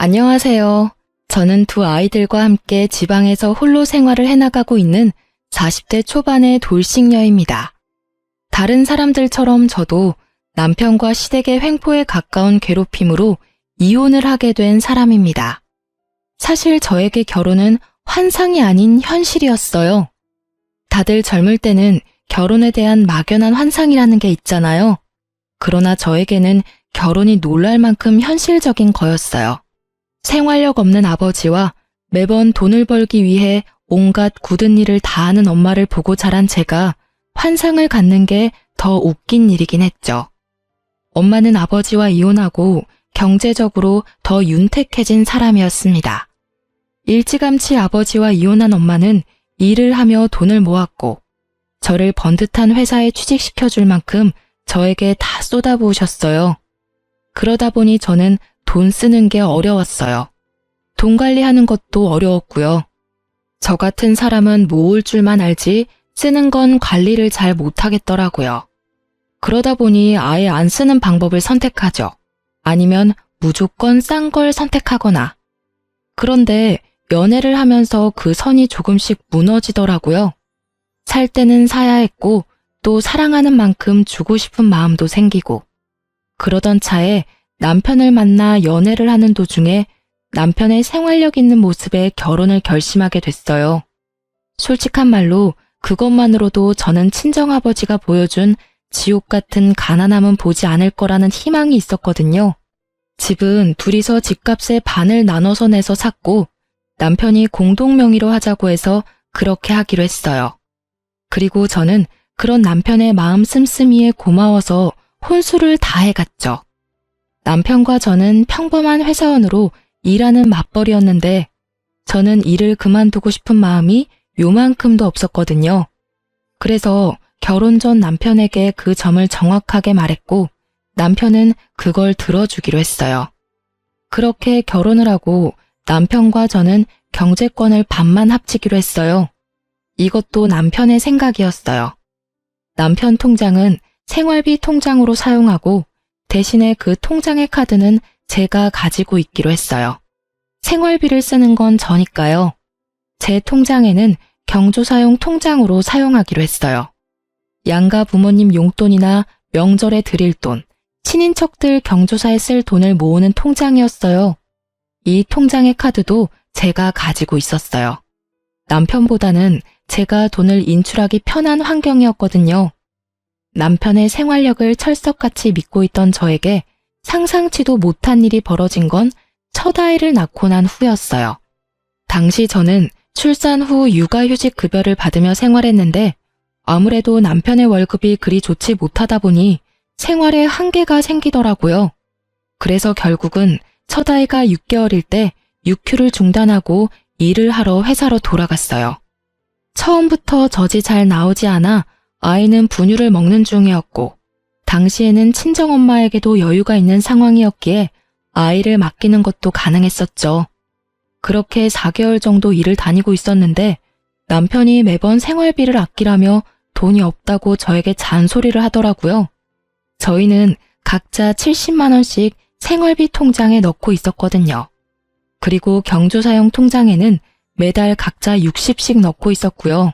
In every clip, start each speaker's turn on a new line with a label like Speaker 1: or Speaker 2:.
Speaker 1: 안녕하세요. 저는 두 아이들과 함께 지방에서 홀로 생활을 해나가고 있는 40대 초반의 돌싱녀입니다. 다른 사람들처럼 저도 남편과 시댁의 횡포에 가까운 괴롭힘으로 이혼을 하게 된 사람입니다. 사실 저에게 결혼은 환상이 아닌 현실이었어요. 다들 젊을 때는 결혼에 대한 막연한 환상이라는 게 있잖아요. 그러나 저에게는 결혼이 놀랄 만큼 현실적인 거였어요. 생활력 없는 아버지와 매번 돈을 벌기 위해 온갖 굳은 일을 다 하는 엄마를 보고 자란 제가 환상을 갖는 게 더 웃긴 일이긴 했죠. 엄마는 아버지와 이혼하고 경제적으로 더 윤택해진 사람이었습니다. 일찌감치 아버지와 이혼한 엄마는 일을 하며 돈을 모았고 저를 번듯한 회사에 취직시켜줄 만큼 저에게 다 쏟아부으셨어요. 그러다 보니 저는 돈 쓰는 게 어려웠어요. 돈 관리하는 것도 어려웠고요. 저 같은 사람은 모을 줄만 알지 쓰는 건 관리를 잘 못하겠더라고요. 그러다 보니 아예 안 쓰는 방법을 선택하죠. 아니면 무조건 싼 걸 선택하거나. 그런데 연애를 하면서 그 선이 조금씩 무너지더라고요. 살 때는 사야 했고 또 사랑하는 만큼 주고 싶은 마음도 생기고. 그러던 차에 남편을 만나 연애를 하는 도중에 남편의 생활력 있는 모습에 결혼을 결심하게 됐어요. 솔직한 말로 그것만으로도 저는 친정아버지가 보여준 지옥 같은 가난함은 보지 않을 거라는 희망이 있었거든요. 집은 둘이서 집값의 반을 나눠서 내서 샀고 남편이 공동 명의로 하자고 해서 그렇게 하기로 했어요. 그리고 저는 그런 남편의 마음 씀씀이에 고마워서 혼수를 다 해갔죠. 남편과 저는 평범한 회사원으로 일하는 맞벌이였는데 저는 일을 그만두고 싶은 마음이 요만큼도 없었거든요. 그래서 결혼 전 남편에게 그 점을 정확하게 말했고 남편은 그걸 들어주기로 했어요. 그렇게 결혼을 하고 남편과 저는 경제권을 반만 합치기로 했어요. 이것도 남편의 생각이었어요. 남편 통장은 생활비 통장으로 사용하고 대신에 그 통장의 카드는 제가 가지고 있기로 했어요. 생활비를 쓰는 건 저니까요. 제 통장에는 경조사용 통장으로 사용하기로 했어요. 양가 부모님 용돈이나 명절에 드릴 돈, 친인척들 경조사에 쓸 돈을 모으는 통장이었어요. 이 통장의 카드도 제가 가지고 있었어요. 남편보다는 제가 돈을 인출하기 편한 환경이었거든요. 남편의 생활력을 철석같이 믿고 있던 저에게 상상치도 못한 일이 벌어진 건 첫 아이를 낳고 난 후였어요. 당시 저는 출산 후 육아휴직 급여를 받으며 생활했는데 아무래도 남편의 월급이 그리 좋지 못하다 보니 생활에 한계가 생기더라고요. 그래서 결국은 첫 아이가 6개월일 때 육휴를 중단하고 일을 하러 회사로 돌아갔어요. 처음부터 젖이 잘 나오지 않아 아이는 분유를 먹는 중이었고 당시에는 친정엄마에게도 여유가 있는 상황이었기에 아이를 맡기는 것도 가능했었죠. 그렇게 4개월 정도 일을 다니고 있었는데 남편이 매번 생활비를 아끼라며 돈이 없다고 저에게 잔소리를 하더라고요. 저희는 각자 70만 원씩 생활비 통장에 넣고 있었거든요. 그리고 경조사용 통장에는 매달 각자 60씩 넣고 있었고요.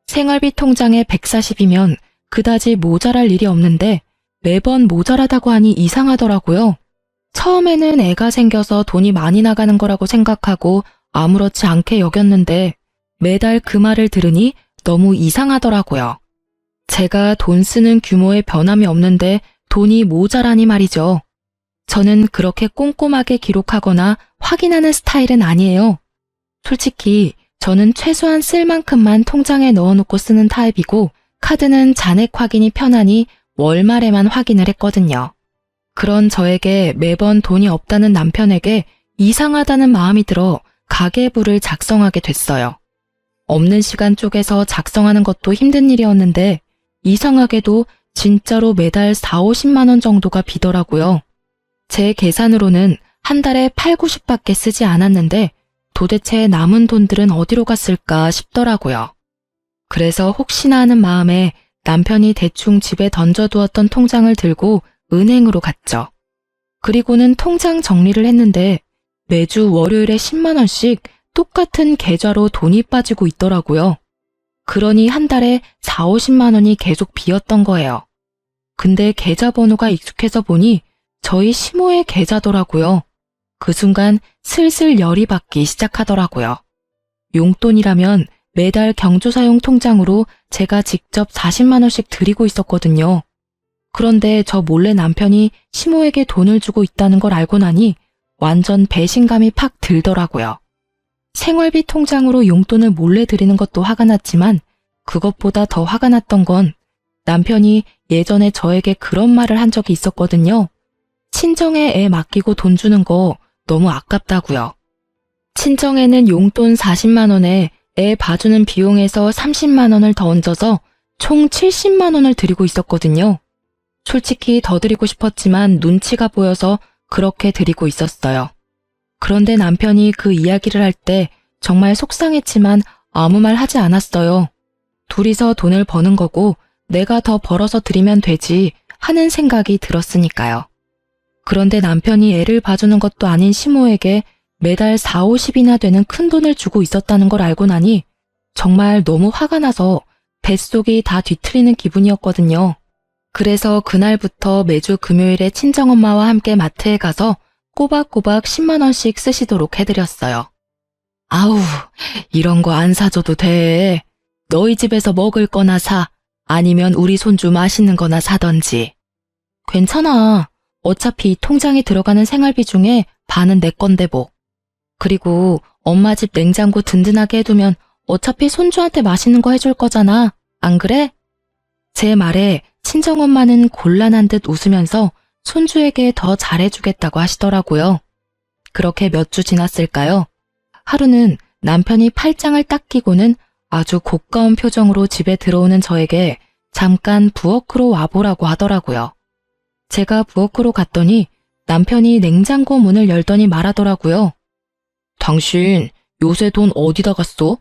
Speaker 1: 생활비 통장에 140이면 그다지 모자랄 일이 없는데 매번 모자라다고 하니 이상하더라고요. 처음에는 애가 생겨서 돈이 많이 나가는 거라고 생각하고 아무렇지 않게 여겼는데 매달 그 말을 들으니 너무 이상하더라고요. 제가 돈 쓰는 규모에 변함이 없는데 돈이 모자라니 말이죠. 저는 그렇게 꼼꼼하게 기록하거나 확인하는 스타일은 아니에요. 솔직히 저는 최소한 쓸 만큼만 통장에 넣어놓고 쓰는 타입이고 카드는 잔액 확인이 편하니 월말에만 확인을 했거든요. 그런 저에게 매번 돈이 없다는 남편에게 이상하다는 마음이 들어 가계부를 작성하게 됐어요. 없는 시간 쪼개서 작성하는 것도 힘든 일이었는데 이상하게도 진짜로 매달 4, 50만 원 정도가 비더라고요. 제 계산으로는 한 달에 8, 90밖에 쓰지 않았는데 도대체 남은 돈들은 어디로 갔을까 싶더라고요. 그래서 혹시나 하는 마음에 남편이 대충 집에 던져두었던 통장을 들고 은행으로 갔죠. 그리고는 통장 정리를 했는데 매주 월요일에 10만 원씩 똑같은 계좌로 돈이 빠지고 있더라고요. 그러니 한 달에 4, 50만 원이 계속 비었던 거예요. 근데 계좌번호가 익숙해서 보니 저희 시모의 계좌더라고요. 그 순간 슬슬 열이 받기 시작하더라고요. 용돈이라면 매달 경조사용 통장으로 제가 직접 40만 원씩 드리고 있었거든요. 그런데 저 몰래 남편이 시모에게 돈을 주고 있다는 걸 알고 나니 완전 배신감이 팍 들더라고요. 생활비 통장으로 용돈을 몰래 드리는 것도 화가 났지만 그것보다 더 화가 났던 건 남편이 예전에 저에게 그런 말을 한 적이 있었거든요. 친정에 애 맡기고 돈 주는 거 너무 아깝다고요. 친정에는 용돈 40만 원에 애 봐주는 비용에서 30만 원을 더 얹어서 총 70만 원을 드리고 있었거든요. 솔직히 더 드리고 싶었지만 눈치가 보여서 그렇게 드리고 있었어요. 그런데 남편이 그 이야기를 할 때 정말 속상했지만 아무 말 하지 않았어요. 둘이서 돈을 버는 거고 내가 더 벌어서 드리면 되지 하는 생각이 들었으니까요. 그런데 남편이 애를 봐주는 것도 아닌 시모에게 매달 4, 50이나 되는 큰 돈을 주고 있었다는 걸 알고 나니 정말 너무 화가 나서 뱃속이 다 뒤틀리는 기분이었거든요. 그래서 그날부터 매주 금요일에 친정엄마와 함께 마트에 가서 꼬박꼬박 10만 원씩 쓰시도록 해드렸어요. 아우, 이런 거 안 사줘도 돼. 너희 집에서 먹을 거나 사. 아니면 우리 손주 맛있는 거나 사던지. 괜찮아. 어차피 통장에 들어가는 생활비 중에 반은 내 건데 뭐. 그리고 엄마 집 냉장고 든든하게 해두면 어차피 손주한테 맛있는 거 해줄 거잖아. 안 그래? 제 말에 친정엄마는 곤란한 듯 웃으면서 손주에게 더 잘해주겠다고 하시더라고요. 그렇게 몇 주 지났을까요? 하루는 남편이 팔짱을 딱 끼고는 아주 고가운 표정으로 집에 들어오는 저에게 잠깐 부엌으로 와보라고 하더라고요. 제가 부엌으로 갔더니 남편이 냉장고 문을 열더니 말하더라고요. 당신 요새 돈 어디다 갔어?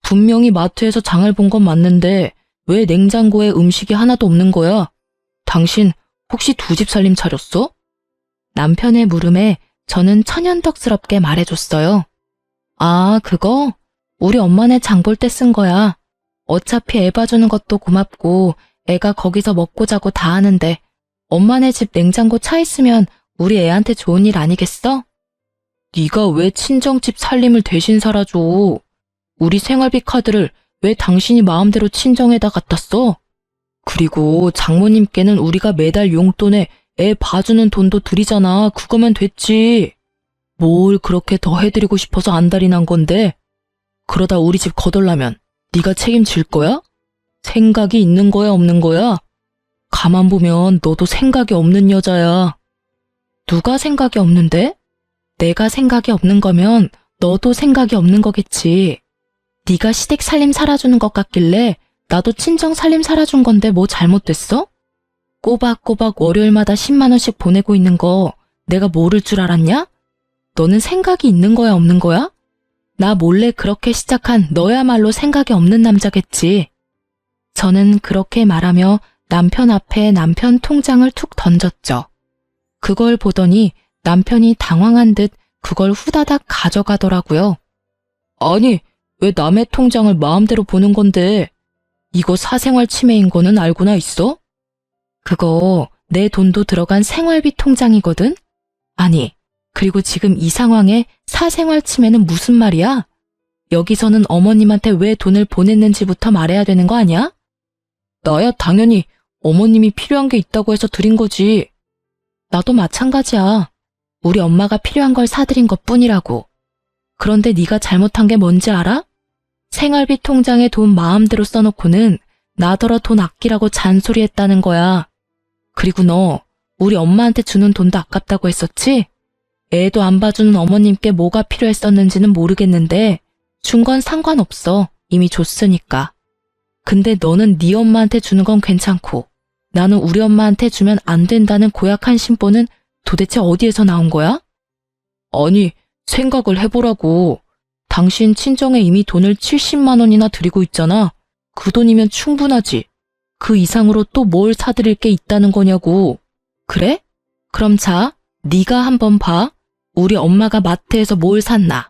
Speaker 1: 분명히 마트에서 장을 본 건 맞는데 왜 냉장고에 음식이 하나도 없는 거야? 당신 혹시 두 집 살림 차렸어? 남편의 물음에 저는 천연덕스럽게 말해줬어요. 아, 그거? 우리 엄마네 장 볼 때 쓴 거야. 어차피 애 봐주는 것도 고맙고 애가 거기서 먹고 자고 다 하는데 엄마네 집 냉장고 차 있으면 우리 애한테 좋은 일 아니겠어? 네가 왜 친정집 살림을 대신 살아줘? 우리 생활비 카드를 왜 당신이 마음대로 친정에다 갖다 써? 그리고 장모님께는 우리가 매달 용돈에 애 봐주는 돈도 드리잖아. 그거면 됐지. 뭘 그렇게 더 해드리고 싶어서 안달이 난 건데? 그러다 우리 집 거덜나면 네가 책임질 거야? 생각이 있는 거야, 없는 거야? 가만 보면 너도 생각이 없는 여자야. 누가 생각이 없는데? 내가 생각이 없는 거면 너도 생각이 없는 거겠지. 네가 시댁 살림 살아주는 것 같길래 나도 친정 살림 살아준 건데 뭐 잘못됐어? 꼬박꼬박 월요일마다 10만 원씩 보내고 있는 거 내가 모를 줄 알았냐? 너는 생각이 있는 거야, 없는 거야? 나 몰래 그렇게 시작한 너야말로 생각이 없는 남자겠지. 저는 그렇게 말하며 남편 앞에 남편 통장을 툭 던졌죠. 그걸 보더니 남편이 당황한 듯 그걸 후다닥 가져가더라고요. 아니, 왜 남의 통장을 마음대로 보는 건데? 이거 사생활 침해인 거는 알고나 있어? 그거 내 돈도 들어간 생활비 통장이거든? 아니, 그리고 지금 이 상황에 사생활 침해는 무슨 말이야? 여기서는 어머님한테 왜 돈을 보냈는지부터 말해야 되는 거 아니야? 나야 당연히 어머님이 필요한 게 있다고 해서 드린 거지. 나도 마찬가지야. 우리 엄마가 필요한 걸 사드린 것뿐이라고. 그런데 네가 잘못한 게 뭔지 알아? 생활비 통장에 돈 마음대로 써놓고는 나더러 돈 아끼라고 잔소리했다는 거야. 그리고 너 우리 엄마한테 주는 돈도 아깝다고 했었지? 애도 안 봐주는 어머님께 뭐가 필요했었는지는 모르겠는데 준 건 상관없어. 이미 줬으니까. 근데 너는 네 엄마한테 주는 건 괜찮고 나는 우리 엄마한테 주면 안 된다는 고약한 심보는 도대체 어디에서 나온 거야? 아니, 생각을 해보라고. 당신 친정에 이미 돈을 70만 원이나 드리고 있잖아. 그 돈이면 충분하지. 그 이상으로 또 뭘 사드릴 게 있다는 거냐고. 그래? 그럼 자, 네가 한번 봐. 우리 엄마가 마트에서 뭘 샀나?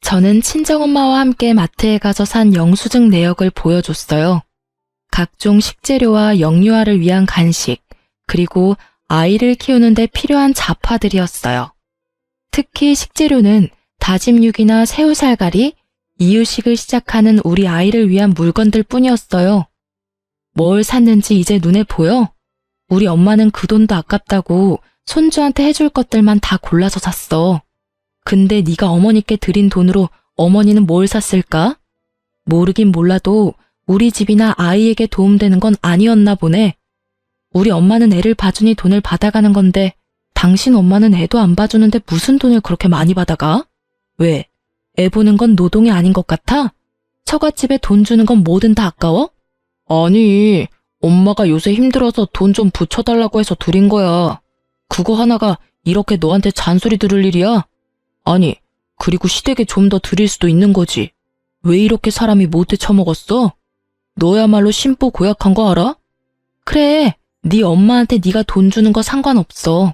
Speaker 1: 저는 친정엄마와 함께 마트에 가서 산 영수증 내역을 보여줬어요. 각종 식재료와 영유아를 위한 간식, 그리고 아이를 키우는데 필요한 잡화들이었어요. 특히 식재료는 다짐 육이나 새우살가리, 이유식을 시작하는 우리 아이를 위한 물건들 뿐이었어요. 뭘 샀는지 이제 눈에 보여? 우리 엄마는 그 돈도 아깝다고 손주한테 해줄 것들만 다 골라서 샀어. 근데 네가 어머니께 드린 돈으로 어머니는 뭘 샀을까? 모르긴 몰라도 우리 집이나 아이에게 도움되는 건 아니었나 보네. 우리 엄마는 애를 봐주니 돈을 받아가는 건데 당신 엄마는 애도 안 봐주는데 무슨 돈을 그렇게 많이 받아가? 왜? 애 보는 건 노동이 아닌 것 같아? 처갓집에 돈 주는 건 뭐든 다 아까워? 아니, 엄마가 요새 힘들어서 돈 좀 붙여달라고 해서 드린 거야. 그거 하나가 이렇게 너한테 잔소리 들을 일이야? 아니, 그리고 시댁에 좀 더 드릴 수도 있는 거지. 왜 이렇게 사람이 못돼 처먹었어? 너야말로 심보 고약한 거 알아? 그래, 네 엄마한테 네가 돈 주는 거 상관없어.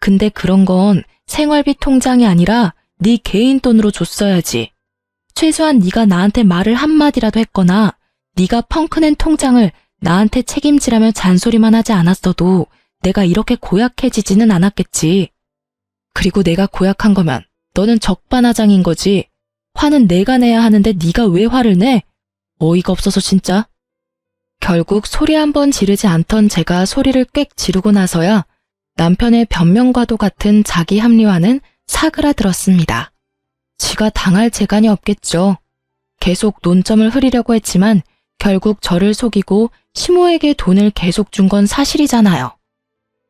Speaker 1: 근데 그런 건 생활비 통장이 아니라 네 개인 돈으로 줬어야지. 최소한 네가 나한테 말을 한마디라도 했거나 네가 펑크낸 통장을 나한테 책임지라며 잔소리만 하지 않았어도 내가 이렇게 고약해지지는 않았겠지. 그리고 내가 고약한 거면 너는 적반하장인 거지. 화는 내가 내야 하는데 네가 왜 화를 내? 어이가 없어서 진짜. 결국 소리 한번 지르지 않던 제가 소리를 꽥 지르고 나서야 남편의 변명과도 같은 자기 합리화는 사그라들었습니다. 지가 당할 재간이 없겠죠. 계속 논점을 흐리려고 했지만 결국 저를 속이고 시모에게 돈을 계속 준 건 사실이잖아요.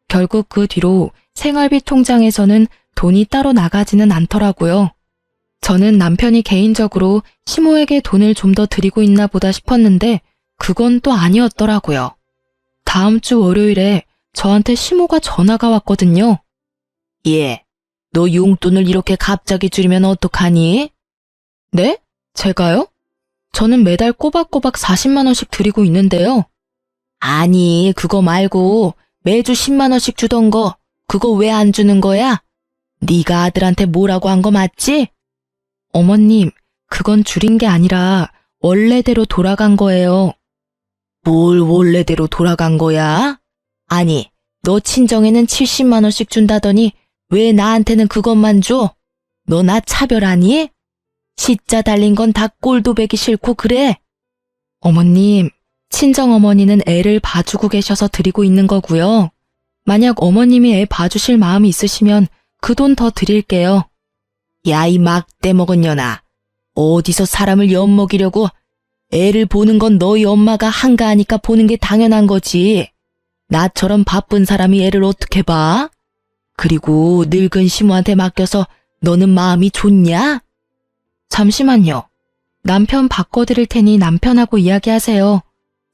Speaker 1: 결국 그 뒤로 생활비 통장에서는 돈이 따로 나가지는 않더라고요. 저는 남편이 개인적으로 시모에게 돈을 좀 더 드리고 있나 보다 싶었는데 그건 또 아니었더라고요. 다음 주 월요일에 저한테 시모가 전화가 왔거든요. 예, 너 용돈을 이렇게 갑자기 줄이면 어떡하니? 네? 제가요? 저는 매달 꼬박꼬박 40만 원씩 드리고 있는데요. 아니, 그거 말고 매주 10만 원씩 주던 거 그거 왜 안 주는 거야? 네가 아들한테 뭐라고 한 거 맞지? 어머님, 그건 줄인 게 아니라 원래대로 돌아간 거예요. 뭘 원래대로 돌아간 거야? 아니, 너 친정에는 70만 원씩 준다더니 왜 나한테는 그것만 줘? 너 나 차별하니? 시자 달린 건 다 꼴도 보기 싫고 그래? 어머님, 친정어머니는 애를 봐주고 계셔서 드리고 있는 거고요. 만약 어머님이 애 봐주실 마음이 있으시면 그 돈 더 드릴게요. 야, 이 막대 먹은 년아. 어디서 사람을 엿먹이려고. 애를 보는 건 너희 엄마가 한가하니까 보는 게 당연한 거지. 나처럼 바쁜 사람이 애를 어떻게 봐? 그리고 늙은 시모한테 맡겨서 너는 마음이 좋냐? 잠시만요. 남편 바꿔드릴 테니 남편하고 이야기하세요.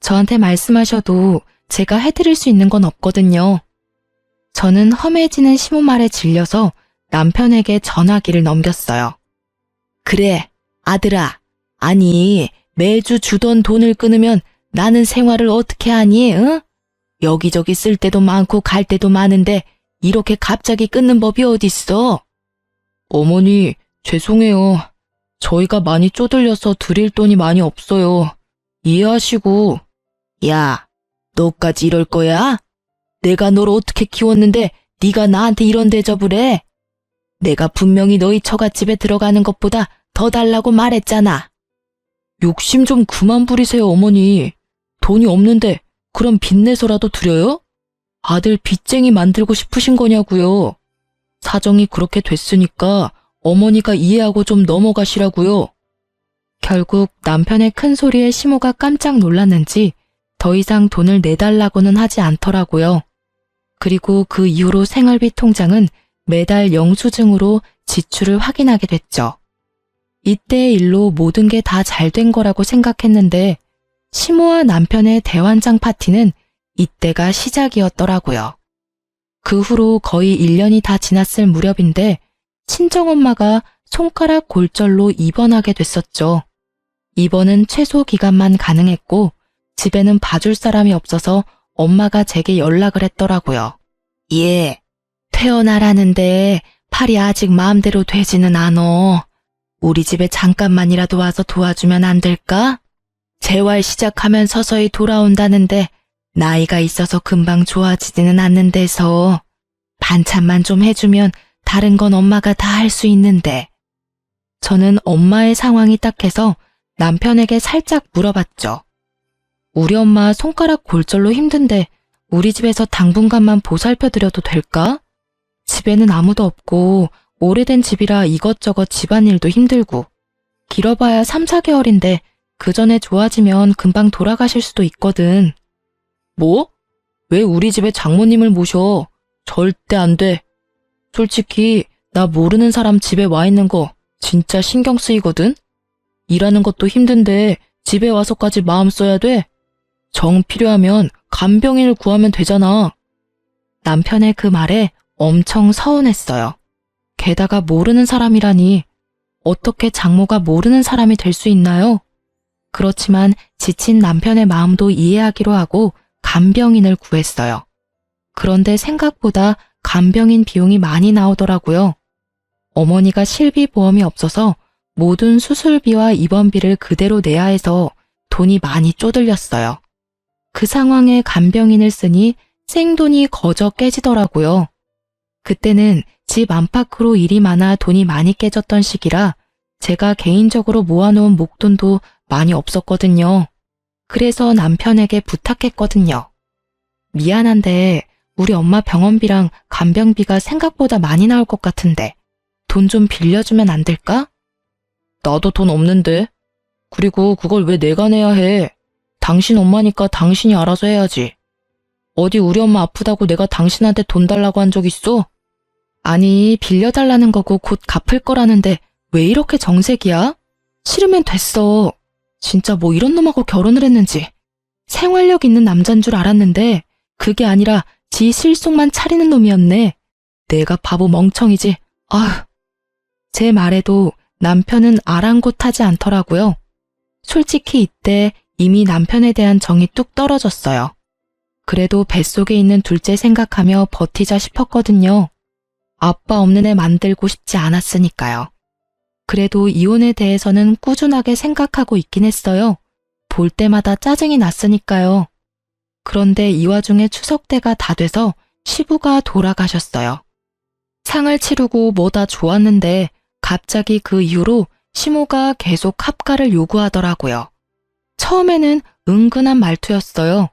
Speaker 1: 저한테 말씀하셔도 제가 해드릴 수 있는 건 없거든요. 저는 험해지는 시모 말에 질려서 남편에게 전화기를 넘겼어요. 그래, 아들아. 아니, 매주 주던 돈을 끊으면 나는 생활을 어떻게 하니, 응? 여기저기 쓸 때도 많고 갈 때도 많은데 이렇게 갑자기 끊는 법이 어딨어? 어머니, 죄송해요. 저희가 많이 쪼들려서 드릴 돈이 많이 없어요. 이해하시고. 야, 너까지 이럴 거야? 내가 널 어떻게 키웠는데 네가 나한테 이런 대접을 해? 내가 분명히 너희 처갓집에 들어가는 것보다 더 달라고 말했잖아. 욕심 좀 그만 부리세요, 어머니. 돈이 없는데 그럼 빚내서라도 드려요? 아들 빚쟁이 만들고 싶으신 거냐고요. 사정이 그렇게 됐으니까 어머니가 이해하고 좀 넘어가시라고요. 결국 남편의 큰 소리에 시모가 깜짝 놀랐는지 더 이상 돈을 내달라고는 하지 않더라고요. 그리고 그 이후로 생활비 통장은 매달 영수증으로 지출을 확인하게 됐죠. 이때의 일로 모든 게 다 잘 된 거라고 생각했는데 시모와 남편의 대환장 파티는 이때가 시작이었더라고요. 그 후로 거의 1년이 다 지났을 무렵인데 친정엄마가 손가락 골절로 입원하게 됐었죠. 입원은 최소 기간만 가능했고 집에는 봐줄 사람이 없어서 엄마가 제게 연락을 했더라고요. 예, 퇴원하라는데 팔이 아직 마음대로 되지는 않어. 우리 집에 잠깐만이라도 와서 도와주면 안 될까? 재활 시작하면 서서히 돌아온다는데 나이가 있어서 금방 좋아지지는 않는 데서 반찬만 좀 해주면 다른 건 엄마가 다 할 수 있는데. 저는 엄마의 상황이 딱해서 남편에게 살짝 물어봤죠. 우리 엄마 손가락 골절로 힘든데 우리 집에서 당분간만 보살펴드려도 될까? 집에는 아무도 없고 오래된 집이라 이것저것 집안일도 힘들고 길어봐야 3, 4개월인데 그 전에 좋아지면 금방 돌아가실 수도 있거든. 뭐? 왜 우리 집에 장모님을 모셔? 절대 안 돼. 솔직히 나 모르는 사람 집에 와 있는 거 진짜 신경 쓰이거든? 일하는 것도 힘든데 집에 와서까지 마음 써야 돼? 정 필요하면 간병인을 구하면 되잖아. 남편의 그 말에 엄청 서운했어요. 게다가 모르는 사람이라니 어떻게 장모가 모르는 사람이 될 수 있나요? 그렇지만 지친 남편의 마음도 이해하기로 하고 간병인을 구했어요. 그런데 생각보다 간병인 비용이 많이 나오더라고요. 어머니가 실비보험이 없어서 모든 수술비와 입원비를 그대로 내야 해서 돈이 많이 쪼들렸어요. 그 상황에 간병인을 쓰니 생돈이 거저 깨지더라고요. 그때는 집 안팎으로 일이 많아 돈이 많이 깨졌던 시기라 제가 개인적으로 모아놓은 목돈도 많이 없었거든요. 그래서 남편에게 부탁했거든요. 미안한데 우리 엄마 병원비랑 간병비가 생각보다 많이 나올 것 같은데 돈 좀 빌려주면 안 될까? 나도 돈 없는데. 그리고 그걸 왜 내가 내야 해? 당신 엄마니까 당신이 알아서 해야지. 어디 우리 엄마 아프다고 내가 당신한테 돈 달라고 한 적 있어? 아니, 빌려달라는 거고 곧 갚을 거라는데 왜 이렇게 정색이야? 싫으면 됐어. 진짜 뭐 이런 놈하고 결혼을 했는지. 생활력 있는 남잔 줄 알았는데 그게 아니라 지 실속만 차리는 놈이었네. 내가 바보 멍청이지. 아휴. 제 말에도 남편은 아랑곳하지 않더라고요. 솔직히 이때 이미 남편에 대한 정이 뚝 떨어졌어요. 그래도 뱃속에 있는 둘째 생각하며 버티자 싶었거든요. 아빠 없는 애 만들고 싶지 않았으니까요. 그래도 이혼에 대해서는 꾸준하게 생각하고 있긴 했어요. 볼 때마다 짜증이 났으니까요. 그런데 이 와중에 추석 때가 다 돼서 시부가 돌아가셨어요. 상을 치르고 뭐다 좋았는데 갑자기 그 이후로 시모가 계속 합가를 요구하더라고요. 처음에는 은근한 말투였어요.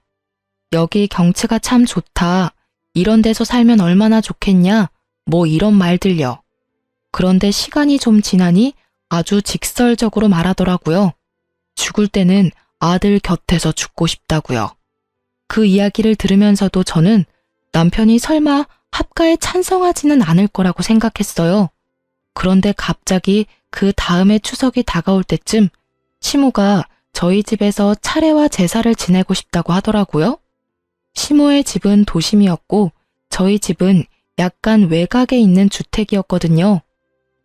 Speaker 1: 여기 경치가 참 좋다. 이런 데서 살면 얼마나 좋겠냐. 뭐 이런 말들요. 그런데 시간이 좀 지나니 아주 직설적으로 말하더라고요. 죽을 때는 아들 곁에서 죽고 싶다고요. 그 이야기를 들으면서도 저는 남편이 설마 합가에 찬성하지는 않을 거라고 생각했어요. 그런데 갑자기 그 다음에 추석이 다가올 때쯤 시모가 저희 집에서 차례와 제사를 지내고 싶다고 하더라고요. 시모의 집은 도심이었고 저희 집은 약간 외곽에 있는 주택이었거든요.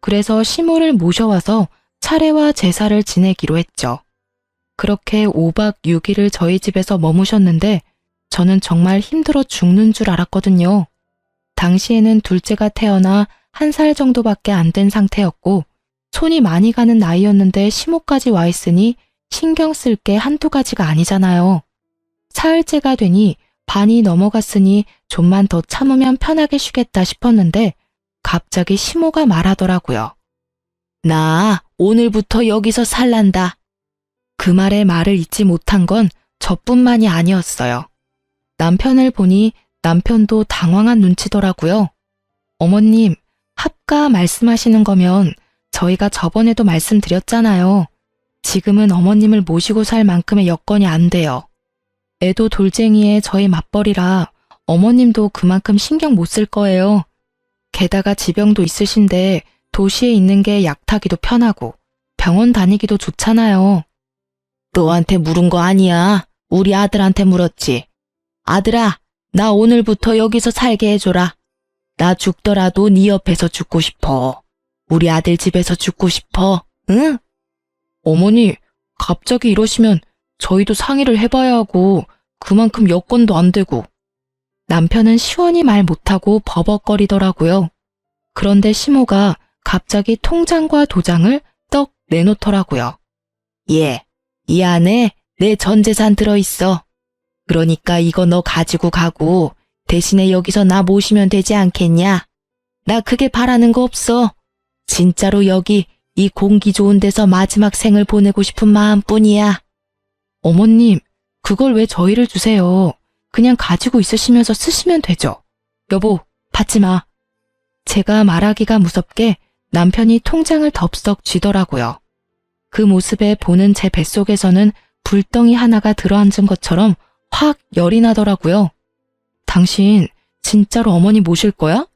Speaker 1: 그래서 시모를 모셔와서 차례와 제사를 지내기로 했죠. 그렇게 5박 6일을 저희 집에서 머무셨는데 저는 정말 힘들어 죽는 줄 알았거든요. 당시에는 둘째가 태어나 1살 정도밖에 안 된 상태였고 손이 많이 가는 나이였는데 시모까지 와 있으니 신경 쓸 게 한두 가지가 아니잖아요. 사흘째가 되니 반이 넘어갔으니 좀만 더 참으면 편하게 쉬겠다 싶었는데 갑자기 시모가 말하더라고요. 나 오늘부터 여기서 살란다. 그 말에 말을 잇지 못한 건 저뿐만이 아니었어요. 남편을 보니 남편도 당황한 눈치더라고요. 어머님, 합가 말씀하시는 거면 저희가 저번에도 말씀드렸잖아요. 지금은 어머님을 모시고 살 만큼의 여건이 안 돼요. 애도 돌쟁이에 저희 맞벌이라 어머님도 그만큼 신경 못 쓸 거예요. 게다가 지병도 있으신데 도시에 있는 게 약타기도 편하고 병원 다니기도 좋잖아요. 너한테 물은 거 아니야. 우리 아들한테 물었지. 아들아, 나 오늘부터 여기서 살게 해줘라. 나 죽더라도 네 옆에서 죽고 싶어. 우리 아들 집에서 죽고 싶어. 응? 어머니, 갑자기 이러시면 저희도 상의를 해봐야 하고 그만큼 여건도 안 되고. 남편은 시원히 말 못하고 버벅거리더라고요. 그런데 시모가 갑자기 통장과 도장을 떡 내놓더라고요. 예, 이 안에 내 전 재산 들어있어. 그러니까 이거 너 가지고 가고 대신에 여기서 나 모시면 되지 않겠냐? 나 크게 바라는 거 없어. 진짜로 여기 이 공기 좋은 데서 마지막 생을 보내고 싶은 마음뿐이야. 어머님, 그걸 왜 저희를 주세요? 그냥 가지고 있으시면서 쓰시면 되죠. 여보, 받지 마. 제가 말하기가 무섭게 남편이 통장을 덥석 쥐더라고요. 그 모습에 보는 제 뱃속에서는 불덩이 하나가 들어앉은 것처럼 확 열이 나더라고요. 당신 진짜로 어머니 모실 거야?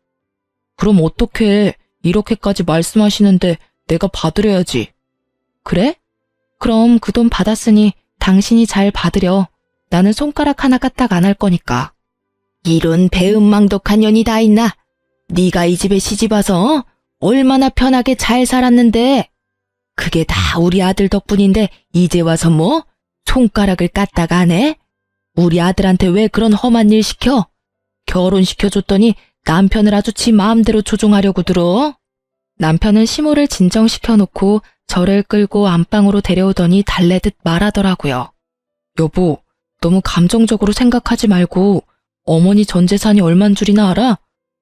Speaker 1: 그럼 어떡해. 이렇게까지 말씀하시는데 내가 받으려야지. 그래? 그럼 그 돈 받았으니 당신이 잘 받으려. 나는 손가락 하나 까딱 안 할 거니까. 이런 배은망덕한 년이 다 있나? 네가 이 집에 시집와서 얼마나 편하게 잘 살았는데. 그게 다 우리 아들 덕분인데 이제 와서 뭐? 손가락을 까딱 안 해? 우리 아들한테 왜 그런 험한 일 시켜? 결혼시켜줬더니 남편을 아주 지 마음대로 조종하려고 들어. 남편은 시모를 진정시켜놓고 저를 끌고 안방으로 데려오더니 달래듯 말하더라고요. 여보, 너무 감정적으로 생각하지 말고 어머니 전 재산이 얼만 줄이나 알아?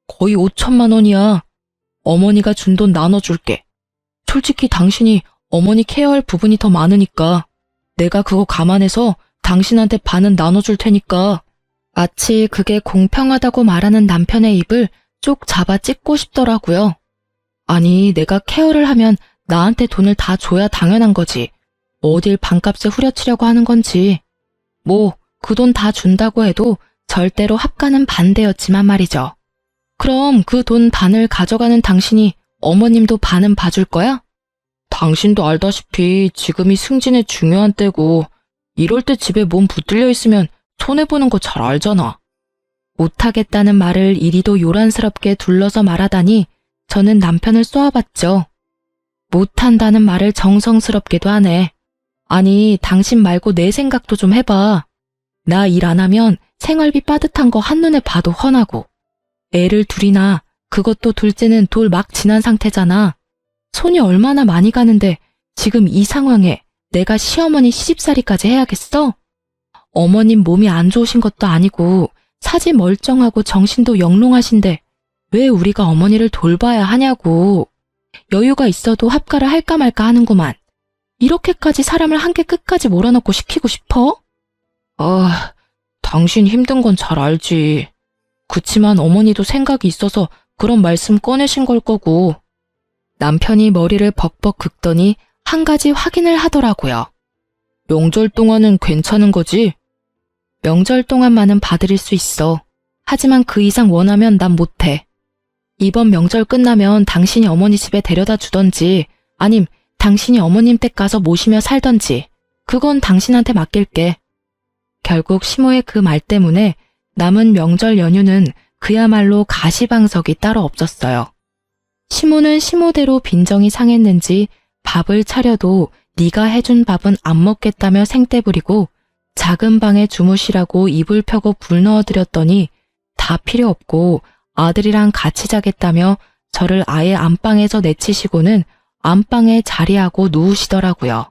Speaker 1: 거의 5천만 원이야. 어머니가 준 돈 나눠줄게. 솔직히 당신이 어머니 케어할 부분이 더 많으니까 내가 그거 감안해서 당신한테 반은 나눠줄 테니까. 마치 그게 공평하다고 말하는 남편의 입을 쪽 잡아 찢고 싶더라고요. 아니, 내가 케어를 하면 나한테 돈을 다 줘야 당연한 거지. 어딜 반값에 후려치려고 하는 건지. 뭐, 그 돈 다 준다고 해도 절대로 합가는 반대였지만 말이죠. 그럼 그 돈 반을 가져가는 당신이 어머님도 반은 봐줄 거야? 당신도 알다시피 지금이 승진의 중요한 때고 이럴 때 집에 몸 붙들려 있으면 손해보는 거 잘 알잖아. 못하겠다는 말을 이리도 요란스럽게 둘러서 말하다니 저는 남편을 쏘아봤죠. 못한다는 말을 정성스럽게도 하네. 아니, 당신 말고 내 생각도 좀 해봐. 나 일 안 하면 생활비 빠듯한 거 한눈에 봐도 훤하고. 애를 둘이나, 그것도 둘째는 돌 막 지난 상태잖아. 손이 얼마나 많이 가는데 지금 이 상황에 내가 시어머니 시집살이까지 해야겠어? 어머님 몸이 안 좋으신 것도 아니고 사지 멀쩡하고 정신도 영롱하신데 왜 우리가 어머니를 돌봐야 하냐고. 여유가 있어도 합가를 할까 말까 하는구만. 이렇게까지 사람을 한개 끝까지 몰아넣고 시키고 싶어? 당신 힘든 건 잘 알지. 그치만 어머니도 생각이 있어서 그런 말씀 꺼내신 걸 거고. 남편이 머리를 벅벅 긁더니 한 가지 확인을 하더라고요. 명절 동안은 괜찮은 거지? 명절 동안만은 봐드릴 수 있어. 하지만 그 이상 원하면 난 못해. 이번 명절 끝나면 당신이 어머니 집에 데려다 주던지 아님 당신이 어머님 댁 가서 모시며 살던지 그건 당신한테 맡길게. 결국 시모의 그 말 때문에 남은 명절 연휴는 그야말로 가시방석이 따로 없었어요. 시모는 시모대로 빈정이 상했는지 밥을 차려도 네가 해준 밥은 안 먹겠다며 생떼 부리고 작은 방에 주무시라고 이불 펴고 불 넣어드렸더니 다 필요 없고 아들이랑 같이 자겠다며 저를 아예 안방에서 내치시고는 안방에 자리하고 누우시더라고요.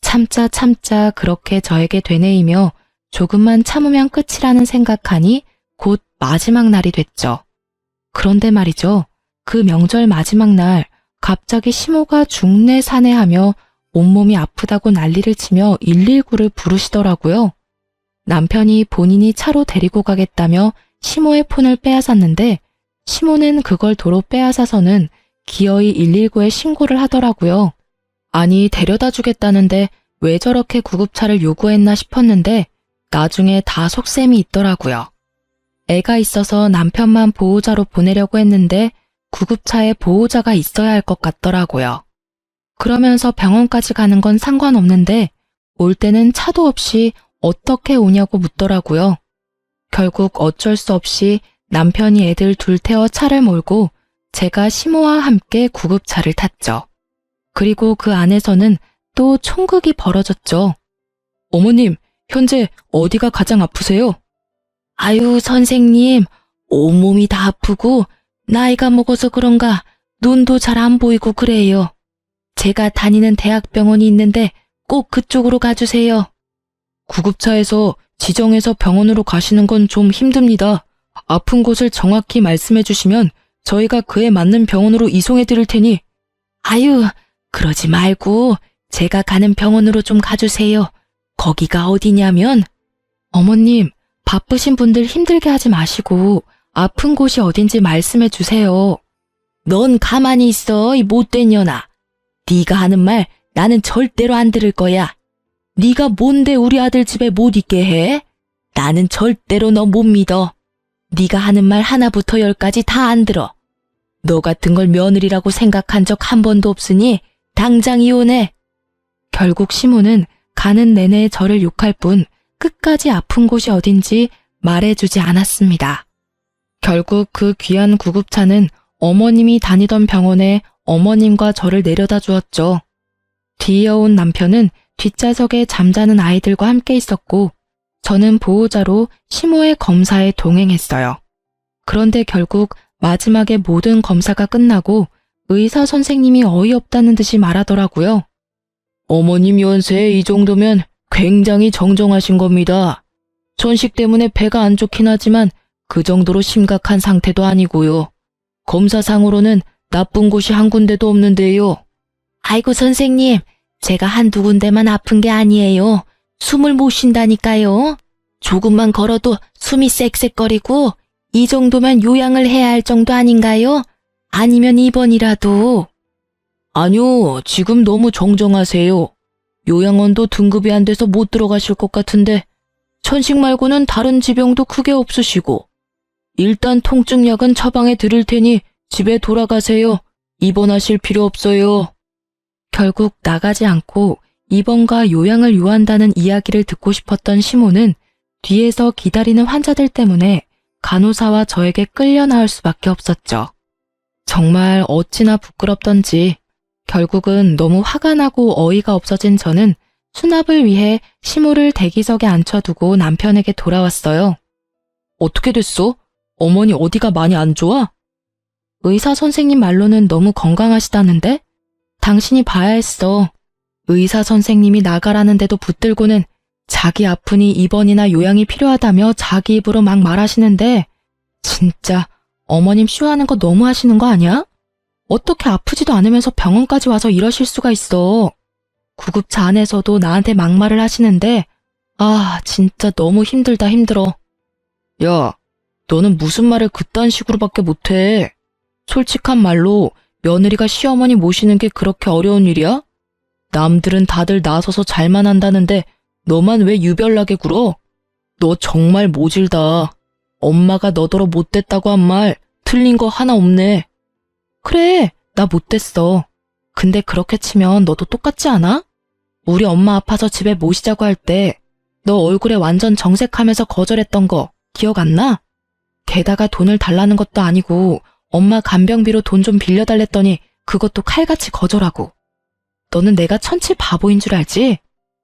Speaker 1: 참자 그렇게 저에게 되뇌이며 조금만 참으면 끝이라는 생각하니 곧 마지막 날이 됐죠. 그런데 말이죠. 그 명절 마지막 날 갑자기 시모가 중내사내하며 온몸이 아프다고 난리를 치며 119를 부르시더라고요. 남편이 본인이 차로 데리고 가겠다며 시모의 폰을 빼앗았는데 시모는 그걸 도로 빼앗아서는 기어이 119에 신고를 하더라고요. 아니, 데려다 주겠다는데 왜 저렇게 구급차를 요구했나 싶었는데 나중에 다 속셈이 있더라고요. 애가 있어서 남편만 보호자로 보내려고 했는데 구급차에 보호자가 있어야 할 것 같더라고요. 그러면서 병원까지 가는 건 상관없는데 올 때는 차도 없이 어떻게 오냐고 묻더라고요. 결국 어쩔 수 없이 남편이 애들 둘 태워 차를 몰고 제가 시모와 함께 구급차를 탔죠. 그리고 그 안에서는 또 총극이 벌어졌죠. 어머님, 현재 어디가 가장 아프세요? 아유, 선생님, 온몸이 다 아프고 나이가 먹어서 그런가 눈도 잘 안 보이고 그래요. 제가 다니는 대학병원이 있는데 꼭 그쪽으로 가주세요. 구급차에서 지정해서 병원으로 가시는 건 좀 힘듭니다. 아픈 곳을 정확히 말씀해 주시면 저희가 그에 맞는 병원으로 이송해 드릴 테니. 아유, 그러지 말고 제가 가는 병원으로 좀 가주세요. 거기가 어디냐면. 어머님, 바쁘신 분들 힘들게 하지 마시고 아픈 곳이 어딘지 말씀해 주세요. 넌 가만히 있어, 이 못된 년아. 네가 하는 말 나는 절대로 안 들을 거야. 네가 뭔데 우리 아들 집에 못 있게 해? 나는 절대로 너 못 믿어. 네가 하는 말 하나부터 열까지 다 안 들어. 너 같은 걸 며느리라고 생각한 적 한 번도 없으니 당장 이혼해. 결국 시모는 가는 내내 저를 욕할 뿐 끝까지 아픈 곳이 어딘지 말해주지 않았습니다. 결국 그 귀한 구급차는 어머님이 다니던 병원에 어머님과 저를 내려다 주었죠. 뒤이어온 남편은 뒷좌석에 잠자는 아이들과 함께 있었고 저는 보호자로 시모의 검사에 동행했어요. 그런데 결국 마지막에 모든 검사가 끝나고 의사 선생님이 어이없다는 듯이 말하더라고요. 어머님 연세 이 정도면 굉장히 정정하신 겁니다. 천식 때문에 배가 안 좋긴 하지만 그 정도로 심각한 상태도 아니고요. 검사상으로는 나쁜 곳이 한 군데도 없는데요. 아이고 선생님, 제가 한두 군데만 아픈 게 아니에요. 숨을 못 쉰다니까요. 조금만 걸어도 숨이 쌕쌕거리고 이 정도면 요양을 해야 할 정도 아닌가요? 아니면 입원이라도. 아니요, 지금 너무 정정하세요. 요양원도 등급이 안 돼서 못 들어가실 것 같은데 천식 말고는 다른 지병도 크게 없으시고 일단 통증약은 처방해 드릴 테니 집에 돌아가세요. 입원하실 필요 없어요. 결국 나가지 않고 입원과 요양을 요한다는 이야기를 듣고 싶었던 시모는 뒤에서 기다리는 환자들 때문에 간호사와 저에게 끌려 나올 수밖에 없었죠. 정말 어찌나 부끄럽던지 결국은 너무 화가 나고 어이가 없어진 저는 수납을 위해 시모를 대기석에 앉혀두고 남편에게 돌아왔어요. 어떻게 됐어? 어머니 어디가 많이 안 좋아? 의사 선생님 말로는 너무 건강하시다는데? 당신이 봐야 했어. 의사 선생님이 나가라는데도 붙들고는 자기 아프니 입원이나 요양이 필요하다며 자기 입으로 막 말하시는데 진짜 어머님 쇼하는 거 너무 하시는 거 아니야? 어떻게 아프지도 않으면서 병원까지 와서 이러실 수가 있어. 구급차 안에서도 나한테 막말을 하시는데 아 진짜 너무 힘들다 힘들어. 야, 너는 무슨 말을 그딴 식으로밖에 못해. 솔직한 말로 며느리가 시어머니 모시는 게 그렇게 어려운 일이야? 남들은 다들 나서서 잘만 한다는데 너만 왜 유별나게 굴어? 너 정말 모질다. 엄마가 너더러 못됐다고 한 말 틀린 거 하나 없네. 그래, 나 못됐어. 근데 그렇게 치면 너도 똑같지 않아? 우리 엄마 아파서 집에 모시자고 할 때 너 얼굴에 완전 정색하면서 거절했던 거 기억 안 나? 게다가 돈을 달라는 것도 아니고 엄마 간병비로 돈 좀 빌려달랬더니 그것도 칼같이 거절하고. 너는 내가 천치 바보인 줄 알지?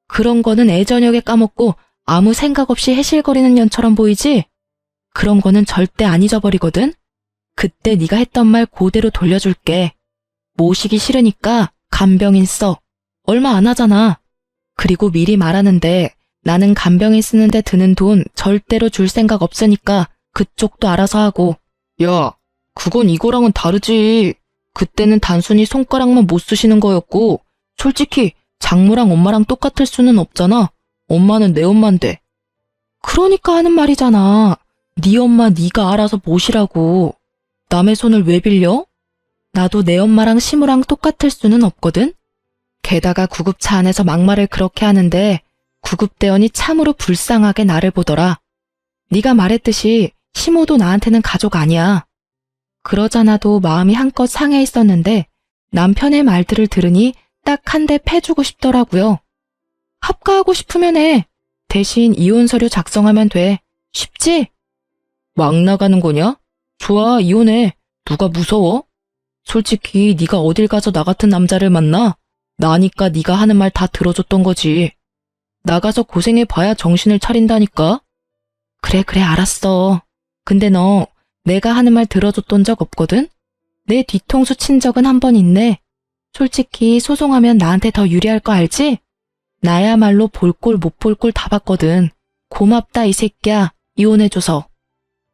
Speaker 1: 그런 거는 애저녁에 까먹고 아무 생각 없이 해실거리는 년처럼 보이지? 그런 거는 절대 안 잊어버리거든? 그때 네가 했던 말 그대로 돌려줄게. 모시기 싫으니까 간병인 써. 얼마 안 하잖아. 그리고 미리 말하는데 나는 간병인 쓰는데 드는 돈 절대로 줄 생각 없으니까 그쪽도 알아서 하고. 야, 그건 이거랑은 다르지. 그때는 단순히 손가락만 못 쓰시는 거였고 솔직히 장모랑 엄마랑 똑같을 수는 없잖아. 엄마는 내 엄마인데. 그러니까 하는 말이잖아. 네 엄마 네가 알아서 모시라고. 남의 손을 왜 빌려? 나도 내 엄마랑 시무랑 똑같을 수는 없거든? 게다가 구급차 안에서 막말을 그렇게 하는데 구급대원이 참으로 불쌍하게 나를 보더라. 네가 말했듯이 시모도 나한테는 가족 아니야. 그러잖아도 마음이 한껏 상해 있었는데 남편의 말들을 들으니 딱 한 대 패주고 싶더라고요. 합가하고 싶으면 해. 대신 이혼 서류 작성하면 돼. 쉽지? 막 나가는 거냐? 좋아, 이혼해. 누가 무서워? 솔직히 네가 어딜 가서 나 같은 남자를 만나? 나니까 네가 하는 말 다 들어줬던 거지. 나가서 고생해봐야 정신을 차린다니까? 그래, 알았어. 근데 너 내가 하는 말 들어줬던 적 없거든? 내 뒤통수 친 적은 한 번 있네. 솔직히 소송하면 나한테 더 유리할 거 알지? 나야말로 볼 꼴 못 볼 꼴 다 봤거든. 고맙다 이 새끼야. 이혼해줘서.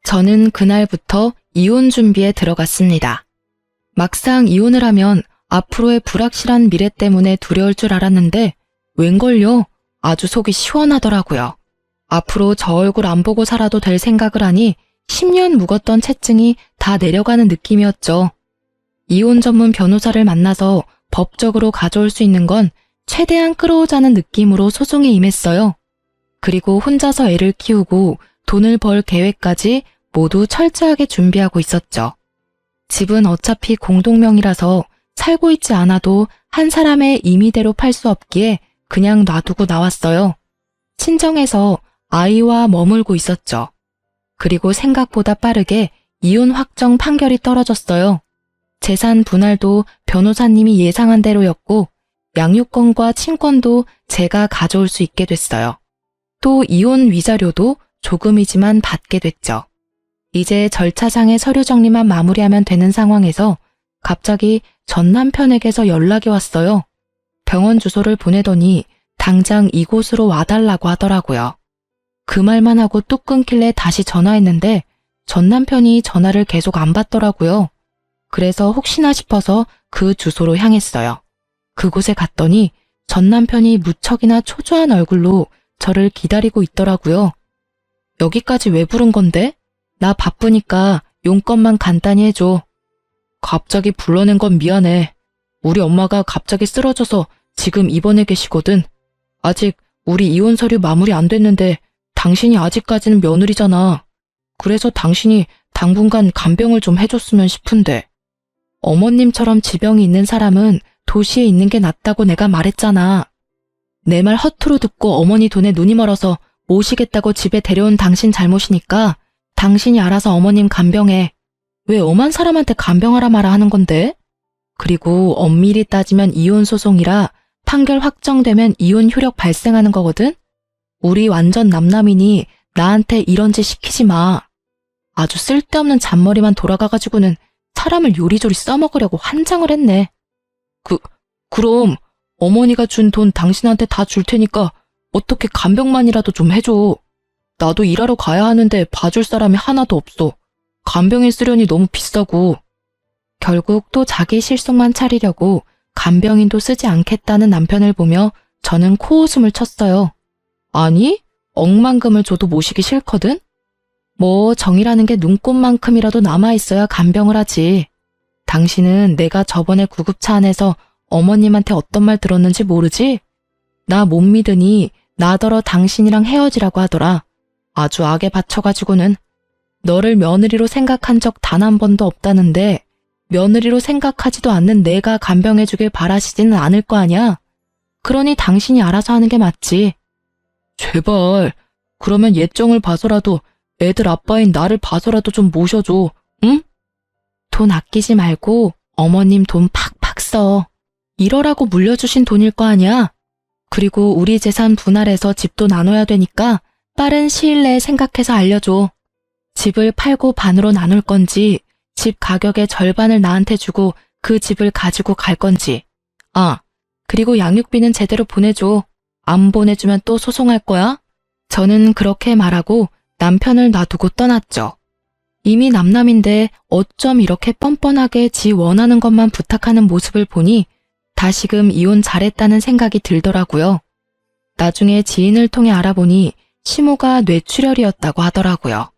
Speaker 1: 저는 그날부터 이혼 준비에 들어갔습니다. 막상 이혼을 하면 앞으로의 불확실한 미래 때문에 두려울 줄 알았는데 웬걸요? 아주 속이 시원하더라고요. 앞으로 저 얼굴 안 보고 살아도 될 생각을 하니 10년 묵었던 채증이 다 내려가는 느낌이었죠. 이혼 전문 변호사를 만나서 법적으로 가져올 수 있는 건 최대한 끌어오자는 느낌으로 소송에 임했어요. 그리고 혼자서 애를 키우고 돈을 벌 계획까지 모두 철저하게 준비하고 있었죠. 집은 어차피 공동명의라서 살고 있지 않아도 한 사람의 임의대로 팔 수 없기에 그냥 놔두고 나왔어요. 친정에서 아이와 머물고 있었죠. 그리고 생각보다 빠르게 이혼 확정 판결이 떨어졌어요. 재산 분할도 변호사님이 예상한 대로였고 양육권과 친권도 제가 가져올 수 있게 됐어요. 또 이혼 위자료도 조금이지만 받게 됐죠. 이제 절차상의 서류 정리만 마무리하면 되는 상황에서 갑자기 전 남편에게서 연락이 왔어요. 병원 주소를 보내더니 당장 이곳으로 와달라고 하더라고요. 그 말만 하고 뚝 끊길래 다시 전화했는데 전 남편이 전화를 계속 안 받더라고요. 그래서 혹시나 싶어서 그 주소로 향했어요. 그곳에 갔더니 전 남편이 무척이나 초조한 얼굴로 저를 기다리고 있더라고요. 여기까지 왜 부른 건데? 나 바쁘니까 용건만 간단히 해줘. 갑자기 불러낸 건 미안해. 우리 엄마가 갑자기 쓰러져서 지금 입원해 계시거든. 아직 우리 이혼 서류 마무리 안 됐는데 당신이 아직까지는 며느리잖아. 그래서 당신이 당분간 간병을 좀 해줬으면 싶은데. 어머님처럼 지병이 있는 사람은 도시에 있는 게 낫다고 내가 말했잖아. 내 말 허투루 듣고 어머니 돈에 눈이 멀어서 모시겠다고 집에 데려온 당신 잘못이니까 당신이 알아서 어머님 간병해. 왜 엄한 사람한테 간병하라 마라 하는 건데? 그리고 엄밀히 따지면 이혼 소송이라 판결 확정되면 이혼 효력 발생하는 거거든? 우리 완전 남남이니 나한테 이런 짓 시키지 마. 아주 쓸데없는 잔머리만 돌아가가지고는 사람을 요리조리 써먹으려고 환장을 했네. 그럼 어머니가 준 돈 당신한테 다 줄 테니까 어떻게 간병만이라도 좀 해줘. 나도 일하러 가야 하는데 봐줄 사람이 하나도 없어. 간병인 쓰려니 너무 비싸고. 결국 또 자기 실속만 차리려고 간병인도 쓰지 않겠다는 남편을 보며 저는 코웃음을 쳤어요. 아니, 억만금을 줘도 모시기 싫거든? 뭐 정이라는 게 눈꽃만큼이라도 남아있어야 간병을 하지. 당신은 내가 저번에 구급차 안에서 어머님한테 어떤 말 들었는지 모르지? 나 못 믿으니 나더러 당신이랑 헤어지라고 하더라. 아주 악에 받쳐가지고는. 너를 며느리로 생각한 적 단 한 번도 없다는데 며느리로 생각하지도 않는 내가 간병해주길 바라시지는 않을 거 아냐? 그러니 당신이 알아서 하는 게 맞지. 제발, 그러면 예정을 봐서라도 애들 아빠인 나를 봐서라도 좀 모셔줘, 응? 돈 아끼지 말고 어머님 돈 팍팍 써. 이러라고 물려주신 돈일 거 아니야? 그리고 우리 재산 분할해서 집도 나눠야 되니까 빠른 시일 내에 생각해서 알려줘. 집을 팔고 반으로 나눌 건지 집 가격의 절반을 나한테 주고 그 집을 가지고 갈 건지. 아, 그리고 양육비는 제대로 보내줘. 안 보내주면 또 소송할 거야? 저는 그렇게 말하고 남편을 놔두고 떠났죠. 이미 남남인데 어쩜 이렇게 뻔뻔하게 지 원하는 것만 부탁하는 모습을 보니 다시금 이혼 잘했다는 생각이 들더라고요. 나중에 지인을 통해 알아보니 시모가 뇌출혈이었다고 하더라고요.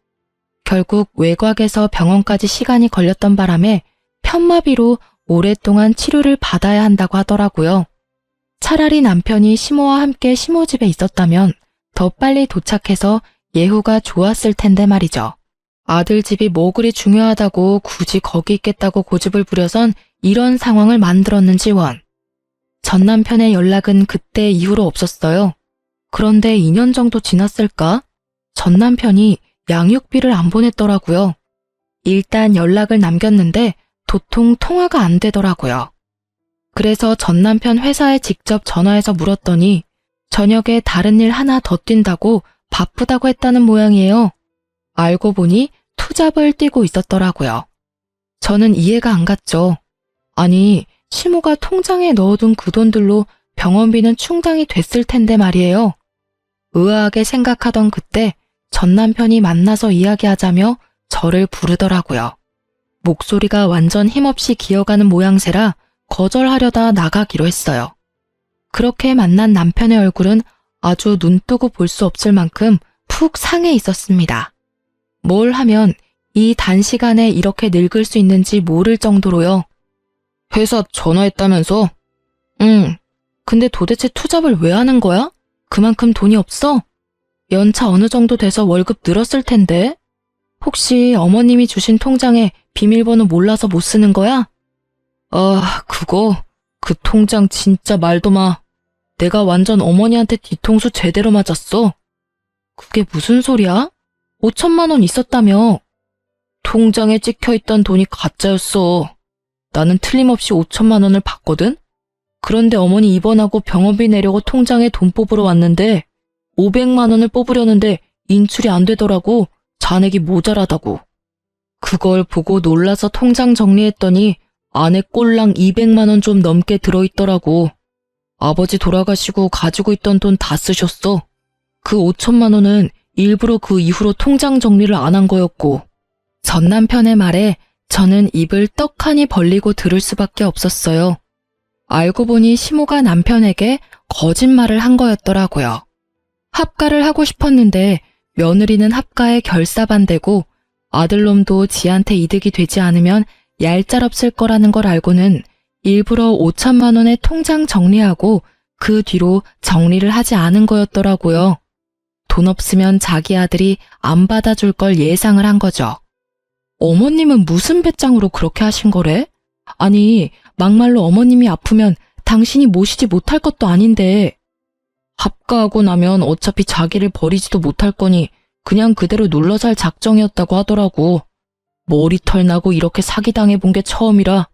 Speaker 1: 결국 외곽에서 병원까지 시간이 걸렸던 바람에 편마비로 오랫동안 치료를 받아야 한다고 하더라고요. 차라리 남편이 시모와 함께 시모 집에 있었다면 더 빨리 도착해서 예후가 좋았을 텐데 말이죠. 아들 집이 뭐 그리 중요하다고 굳이 거기 있겠다고 고집을 부려선 이런 상황을 만들었는지 원. 전 남편의 연락은 그때 이후로 없었어요. 그런데 2년 정도 지났을까? 전 남편이 양육비를 안 보냈더라고요. 일단 연락을 남겼는데 도통 통화가 안 되더라고요. 그래서 전 남편 회사에 직접 전화해서 물었더니 저녁에 다른 일 하나 더 뛴다고 바쁘다고 했다는 모양이에요. 알고 보니 투잡을 뛰고 있었더라고요. 저는 이해가 안 갔죠. 아니, 시모가 통장에 넣어둔 그 돈들로 병원비는 충당이 됐을 텐데 말이에요. 의아하게 생각하던 그때 전 남편이 만나서 이야기하자며 저를 부르더라고요. 목소리가 완전 힘없이 기어가는 모양새라 거절하려다 나가기로 했어요. 그렇게 만난 남편의 얼굴은 아주 눈뜨고 볼 수 없을 만큼 푹 상해 있었습니다. 뭘 하면 이 단시간에 이렇게 늙을 수 있는지 모를 정도로요. 회사 전화했다면서? 응. 근데 도대체 투잡을 왜 하는 거야? 그만큼 돈이 없어? 연차 어느 정도 돼서 월급 늘었을 텐데? 혹시 어머님이 주신 통장에 비밀번호 몰라서 못 쓰는 거야? 아, 그 통장 진짜 말도 마. 내가 완전 어머니한테 뒤통수 제대로 맞았어. 그게 무슨 소리야? 5천만 원 있었다며. 통장에 찍혀있던 돈이 가짜였어. 나는 틀림없이 5천만 원을 받거든? 그런데 어머니 입원하고 병원비 내려고 통장에 돈 뽑으러 왔는데 500만 원을 뽑으려는데 인출이 안 되더라고. 잔액이 모자라다고. 그걸 보고 놀라서 통장 정리했더니 안에 꼴랑 200만 원 좀 넘게 들어있더라고. 아버지 돌아가시고 가지고 있던 돈 다 쓰셨어. 그 5천만 원은 일부러 그 이후로 통장 정리를 안 한 거였고. 전 남편의 말에 저는 입을 떡하니 벌리고 들을 수밖에 없었어요. 알고 보니 시모가 남편에게 거짓말을 한 거였더라고요. 합가를 하고 싶었는데 며느리는 합가에 결사반대고 아들놈도 지한테 이득이 되지 않으면 얄짤없을 거라는 걸 알고는 일부러 5천만 원의 통장 정리하고 그 뒤로 정리를 하지 않은 거였더라고요. 돈 없으면 자기 아들이 안 받아줄 걸 예상을 한 거죠. 어머님은 무슨 배짱으로 그렇게 하신 거래? 아니, 막말로 어머님이 아프면 당신이 모시지 못할 것도 아닌데. 합가하고 나면 어차피 자기를 버리지도 못할 거니 그냥 그대로 눌러 살 작정이었다고 하더라고. 머리털 나고 이렇게 사기당해본 게 처음이라.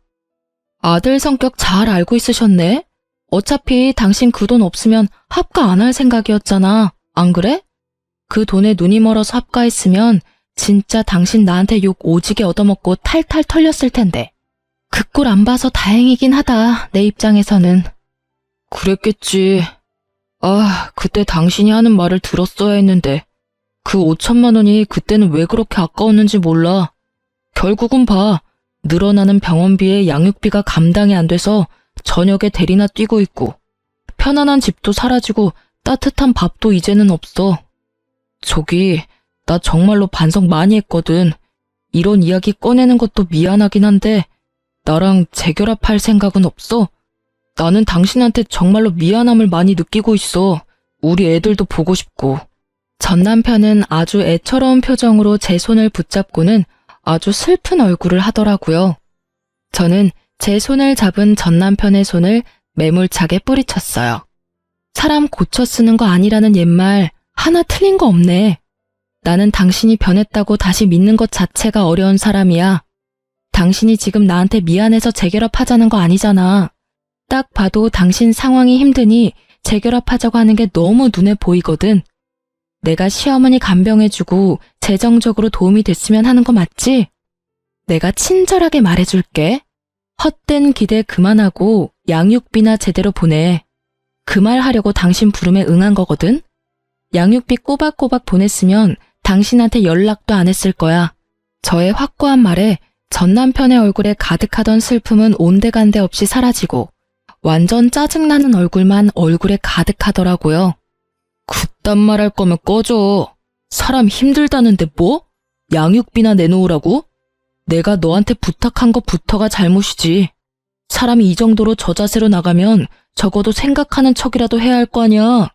Speaker 1: 아들 성격 잘 알고 있으셨네? 어차피 당신 그 돈 없으면 합가 안 할 생각이었잖아. 안 그래? 그 돈에 눈이 멀어서 합가했으면 진짜 당신 나한테 욕 오지게 얻어먹고 탈탈 털렸을 텐데. 그 꼴 안 봐서 다행이긴 하다, 내 입장에서는. 그랬겠지. 아, 그때 당신이 하는 말을 들었어야 했는데 그 5천만 원이 그때는 왜 그렇게 아까웠는지 몰라. 결국은 봐. 늘어나는 병원비에 양육비가 감당이 안 돼서 저녁에 대리나 뛰고 있고 편안한 집도 사라지고 따뜻한 밥도 이제는 없어. 저기, 나 정말로 반성 많이 했거든. 이런 이야기 꺼내는 것도 미안하긴 한데 나랑 재결합할 생각은 없어? 나는 당신한테 정말로 미안함을 많이 느끼고 있어. 우리 애들도 보고 싶고. 전 남편은 아주 애처로운 표정으로 제 손을 붙잡고는 아주 슬픈 얼굴을 하더라고요. 저는 제 손을 잡은 전 남편의 손을 매몰차게 뿌리쳤어요. 사람 고쳐 쓰는 거 아니라는 옛말 하나 틀린 거 없네. 나는 당신이 변했다고 다시 믿는 것 자체가 어려운 사람이야. 당신이 지금 나한테 미안해서 재결합하자는 거 아니잖아. 딱 봐도 당신 상황이 힘드니 재결합하자고 하는 게 너무 눈에 보이거든. 내가 시어머니 간병해주고 재정적으로 도움이 됐으면 하는 거 맞지? 내가 친절하게 말해줄게. 헛된 기대 그만하고 양육비나 제대로 보내. 그 말 하려고 당신 부름에 응한 거거든. 양육비 꼬박꼬박 보냈으면 당신한테 연락도 안 했을 거야. 저의 확고한 말에 전 남편의 얼굴에 가득하던 슬픔은 온데간데 없이 사라지고 완전 짜증나는 얼굴만 얼굴에 가득하더라고요. 그딴 말 할 거면 꺼져. 사람 힘들다는데 뭐? 양육비나 내놓으라고? 내가 너한테 부탁한 것부터가 잘못이지. 사람이 이 정도로 저자세로 나가면 적어도 생각하는 척이라도 해야 할 거 아니야.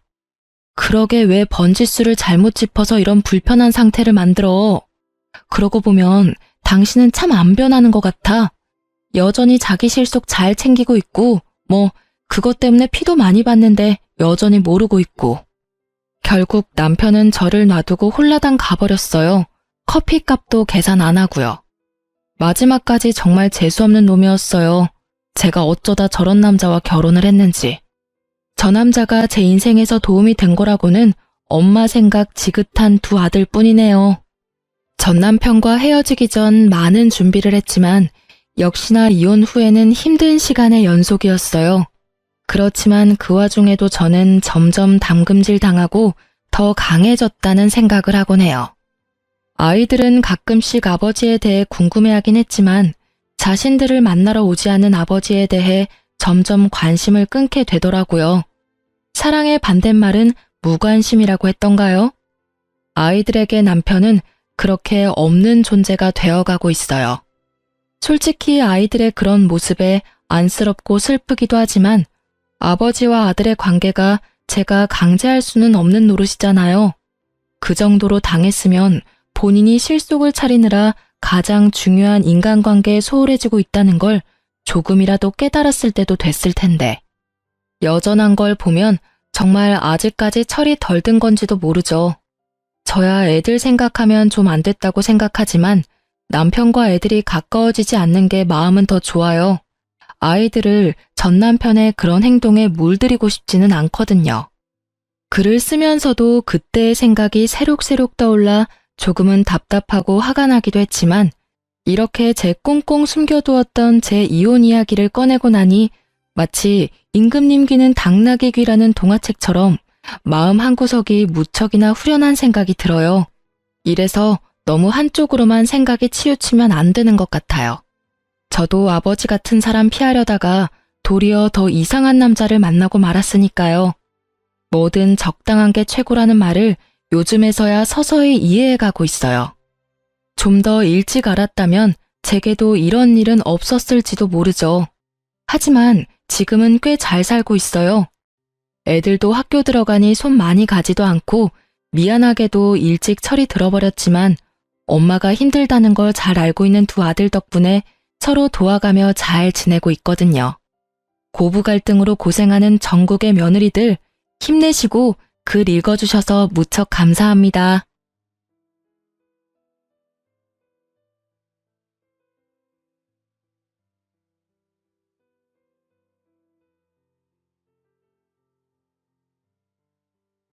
Speaker 1: 그러게 왜 번지수를 잘못 짚어서 이런 불편한 상태를 만들어. 그러고 보면 당신은 참 안 변하는 것 같아. 여전히 자기 실속 잘 챙기고 있고 그것 때문에 피도 많이 받는데 여전히 모르고 있고. 결국 남편은 저를 놔두고 홀라당 가버렸어요. 커피값도 계산 안 하고요. 마지막까지 정말 재수없는 놈이었어요. 제가 어쩌다 저런 남자와 결혼을 했는지. 저 남자가 제 인생에서 도움이 된 거라고는 엄마 생각 지긋한 두 아들뿐이네요. 전 남편과 헤어지기 전 많은 준비를 했지만 역시나 이혼 후에는 힘든 시간의 연속이었어요. 그렇지만 그 와중에도 저는 점점 담금질 당하고 더 강해졌다는 생각을 하곤 해요. 아이들은 가끔씩 아버지에 대해 궁금해하긴 했지만 자신들을 만나러 오지 않은 아버지에 대해 점점 관심을 끊게 되더라고요. 사랑의 반대말은 무관심이라고 했던가요? 아이들에게 남편은 그렇게 없는 존재가 되어가고 있어요. 솔직히 아이들의 그런 모습에 안쓰럽고 슬프기도 하지만 아버지와 아들의 관계가 제가 강제할 수는 없는 노릇이잖아요. 그 정도로 당했으면 본인이 실속을 차리느라 가장 중요한 인간관계에 소홀해지고 있다는 걸 조금이라도 깨달았을 때도 됐을 텐데. 여전한 걸 보면 정말 아직까지 철이 덜 든 건지도 모르죠. 저야 애들 생각하면 좀 안 됐다고 생각하지만 남편과 애들이 가까워지지 않는 게 마음은 더 좋아요. 아이들을 전 남편의 그런 행동에 물들이고 싶지는 않거든요. 글을 쓰면서도 그때의 생각이 새록새록 떠올라 조금은 답답하고 화가 나기도 했지만 이렇게 제 꽁꽁 숨겨두었던 제 이혼 이야기를 꺼내고 나니 마치 임금님 귀는 당나귀 귀라는 동화책처럼 마음 한구석이 무척이나 후련한 생각이 들어요. 이래서 너무 한쪽으로만 생각이 치우치면 안 되는 것 같아요. 저도 아버지 같은 사람 피하려다가 도리어 더 이상한 남자를 만나고 말았으니까요. 뭐든 적당한 게 최고라는 말을 요즘에서야 서서히 이해해가고 있어요. 좀 더 일찍 알았다면 제게도 이런 일은 없었을지도 모르죠. 하지만 지금은 꽤 잘 살고 있어요. 애들도 학교 들어가니 손 많이 가지도 않고 미안하게도 일찍 철이 들어버렸지만 엄마가 힘들다는 걸 잘 알고 있는 두 아들 덕분에 서로 도와가며 잘 지내고 있거든요. 고부 갈등으로 고생하는 전국의 며느리들 힘내시고 글 읽어주셔서 무척 감사합니다.